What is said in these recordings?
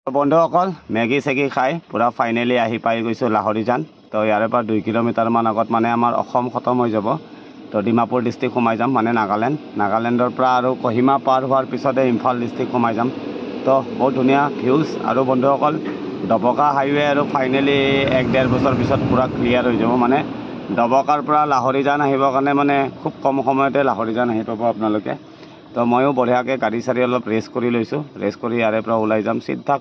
বন্ধুসকল মেগি চেগি খাই পুৰা ফাইনেলি আহি পাই গৈছোঁ লাহৰিজান। তো ইয়াৰে পৰা 2 কিলোমিটাৰমান আগত মানে আমাৰ অসম খতম হৈ যাব। তো ডিমাপুৰ ডিষ্ট্ৰিক্ট সোমাই যাম, মানে নাগালেণ্ডৰ পৰা আৰু কহিমা পাৰ হোৱাৰ পিছতে ইম্ফল ডিষ্ট্ৰিক্ট সোমাই যাম। তো বহুত ধুনীয়া ভিউজ। আৰু বন্ধুসকল ডবকা হাইৱে আৰু ফাইনেলি 1-1.5 বছৰ পিছত পুৰা ক্লিয়াৰ হৈ যাব। মানে ডবকাৰ পৰা লাহৰিজান আহিবৰ কাৰণে মানে খুব কম সময়তে লাহৰিজান আহি পাব আপোনালোকে। তো ময়ো বঢ়িয়াকৈ গাড়ী চাৰি অলপ ৰেষ্ট কৰি লৈছোঁ। ৰেষ্ট কৰি ইয়াৰে পৰা ওলাই যাম চিধা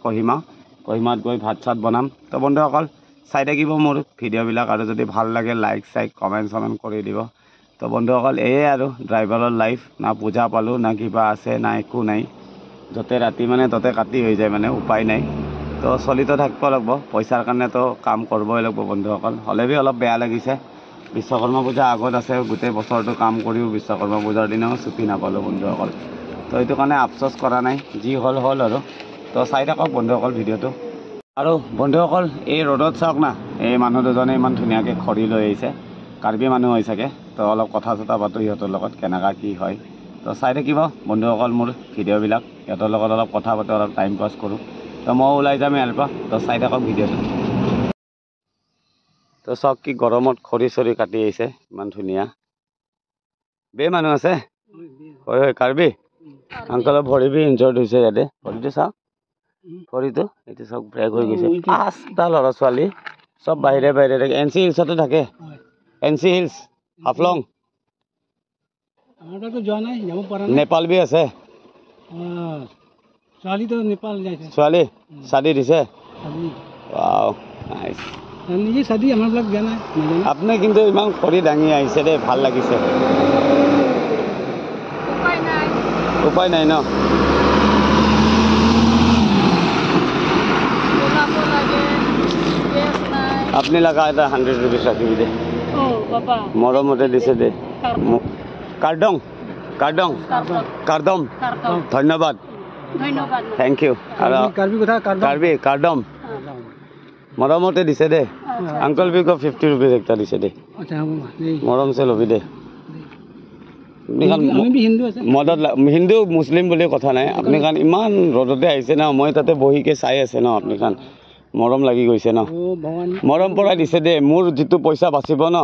কহিমাত গৈ ভাত চাত বনাম। তো বন্ধুসকল চাই থাকিব মোৰ ভিডিঅ'বিলাক, আৰু যদি ভাল লাগে লাইক কমেণ্ট কৰি দিব। তো বন্ধুসকল এয়ে আৰু ড্ৰাইভাৰৰ লাইফ, না পূজা পালোঁ না কিবা আছে না একো নাই। য'তে ৰাতি মানে ততে কাটি হৈ যায়, মানে উপায় নাই। তো চলিতো থাকিব লাগিব, পইচাৰ কাৰণেতো কাম কৰিবই লাগিব বন্ধুসকল। হ'লে অলপ বেয়া লাগিছে, বিশ্বকৰ্মা পূজা আগত আছে, গোটেই বছৰটো কাম কৰিও বিশ্বকৰ্মা পূজাৰ দিনাও ছুটি নাপালোঁ বন্ধুসকল। তো এইটো কাৰণে আফচোচ কৰা নাই, যি হ'ল আৰু। তো চাই থাকক বন্ধুসকল ভিডিঅ'টো। আৰু বন্ধুসকল এই ৰ'দত চাওক না, এই মানুহ দুজনে ইমান ধুনীয়াকৈ খৰি লৈ আহিছে, কাৰ্বি মানুহ হৈ চাগে। তো অলপ কথা চথা পাতোঁ সিহঁতৰ লগত, কেনেকুৱা কি হয়। তো চাই থাকিব বন্ধুসকল মোৰ ভিডিঅ'বিলাক, সিহঁতৰ লগত অলপ কথা পাতোঁ, অলপ টাইম পাছ কৰোঁ। তো মই ওলাই যাম ইয়াৰ পৰা। তো চাই থাকক ভিডিঅ'টো। তো চাওক কি গৰমত খৰি চৰি কাটি আহিছে, ইমান ধুনীয়া। মানুহ আছে, হয় কাৰ্বি আংকলৰ ভৰিবি ইনজৰ্ড হৈছে ইয়াতে। ভৰিটো চাওক, ভৰিটো এইটো চাওক ব্ৰেক হৈ গৈছে। 5টা ল'ৰা ছোৱালী চব বাহিৰে থাকে। NC হিলছতে থাকে, NC হিলছ হাফলং। নেপাল বি আছে, ছোৱালী শাদী দিছে। আপুনি কিন্তু ইমান খৰি দাঙি আহিছে দেই, ভাল লাগিছে। উপায় নাই ন। আপনি লগা এটা 100 रुपीस ৰাখিবি দে, মৰমতে দিছে দে। কাৰ্ডম ধন্যবাদ, থেংক ইউ। আৰু কাৰ্ডম মৰমতে দিছে দে। আংকল বি কো 50 रुपीस একটা দিছে দে, মৰম চে লবি দে। হিন্দু মুছলিম বুলি কথা নাই, আপুনি কাৰণ ইমান ৰ'দতে আহিছে ন, মই তাতে বহিকে চাই আছে ন, আপুনি কাৰণ মৰম লাগি গৈছে ন। মৰম পৰা দিছে দে, মোৰ যিটো পইচা বাচিব ন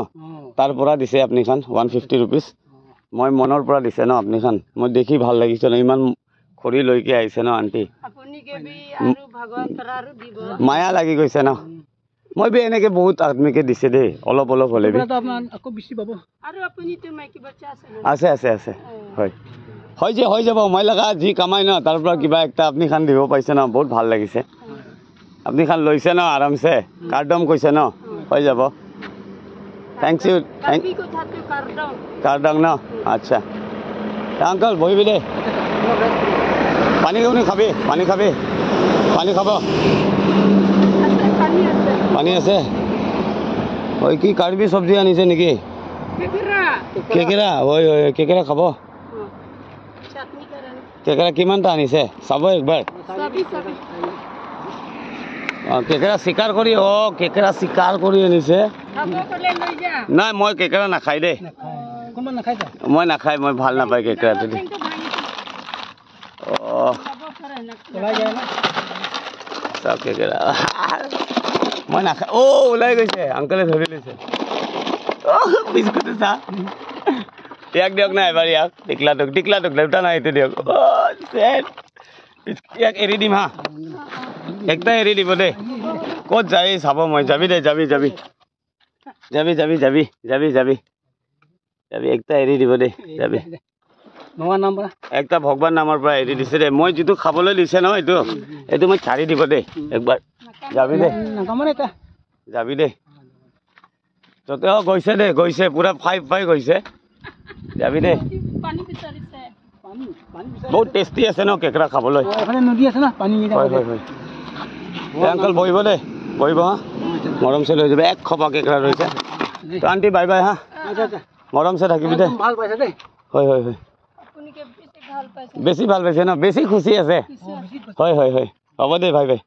তাৰ পৰা দিছে আপুনি খান 150 रुपीस। মই মনৰ পৰা দিছে ন আপুনি খান, মই দেখি ভাল লাগিছে ন, ইমান খৰি লৈকে আহিছে ন আণ্টি, মায়া লাগি গৈছে ন। মই বি এনেকে বহুত আদমিকে দিছে দেই, অলপ হ'লে বি আছে হয় হৈ যাব। মই লগা যি কামাই ন তাৰ পৰা কিবা একটা আপুনি খান দিব পাইছে ন, বহুত ভাল লাগিছে। আপুনি খান লৈছে ন আৰামছে, কাৰ্ডম কৈছে ন, হৈ যাব। Thank U. কাৰ্ডম ন, আচ্ছা আংকল বহিবি দে। পানী খাবি, পানী খাব, পানী আছে। হয় কি কাৰ্বি চব্জি আনিছে নেকি? কেকেৰা, হয় কেকেৰা খাব। কেকেৰা কিমানটা আনিছে চাব একবাৰ। কেকেৰা চিকাৰ কৰি, কেকেৰা চিকাৰ কৰি আনিছে। নাই মই কেকেৰা নাখাই দেই, মই নাখাই, মই ভাল নাপায় কেকেৰাটো দেই। কেকেৰা মই নাখাই। ওলাই গৈছে, আংকলে ধৰি লৈছে। বিস্কুট চা ইয়াক দিয়ক না এবাৰ, ইয়াক টিকলাটোক দেউতা নাই এইটো দিয়ক। ইয়াক এৰি দিম হা, একটা এৰি দিব দেই। ক'ত যাই চাব মই, যাবি দে, যাবি একটা এৰি দিব দেই, যাবি। একটা ভগৱান নামৰ পৰা এৰি দিছে দেই। মই যিটো খাবলৈ দিছে ন এইটো মই ছাড়ি দিব দেই একবাৰ। যাবি দে যতে গৈছে পুৰা ফাই গৈছে, যাবি দে। বহুত টেষ্টি আছে ন কেকেৰা খাবলৈ। আংকল বহিব দে, বহিব হা, মৰম চে লৈ যাবি। 1 খোপা কেকেৰা ৰৈছে। তো আণ্টি বাই বাই হা, মৰম চে থাকিবি দে। হয় বেছি ভাল পাইছে ন, বেছি খুচি আছে। হয় হ'ব দে, বাই বাই।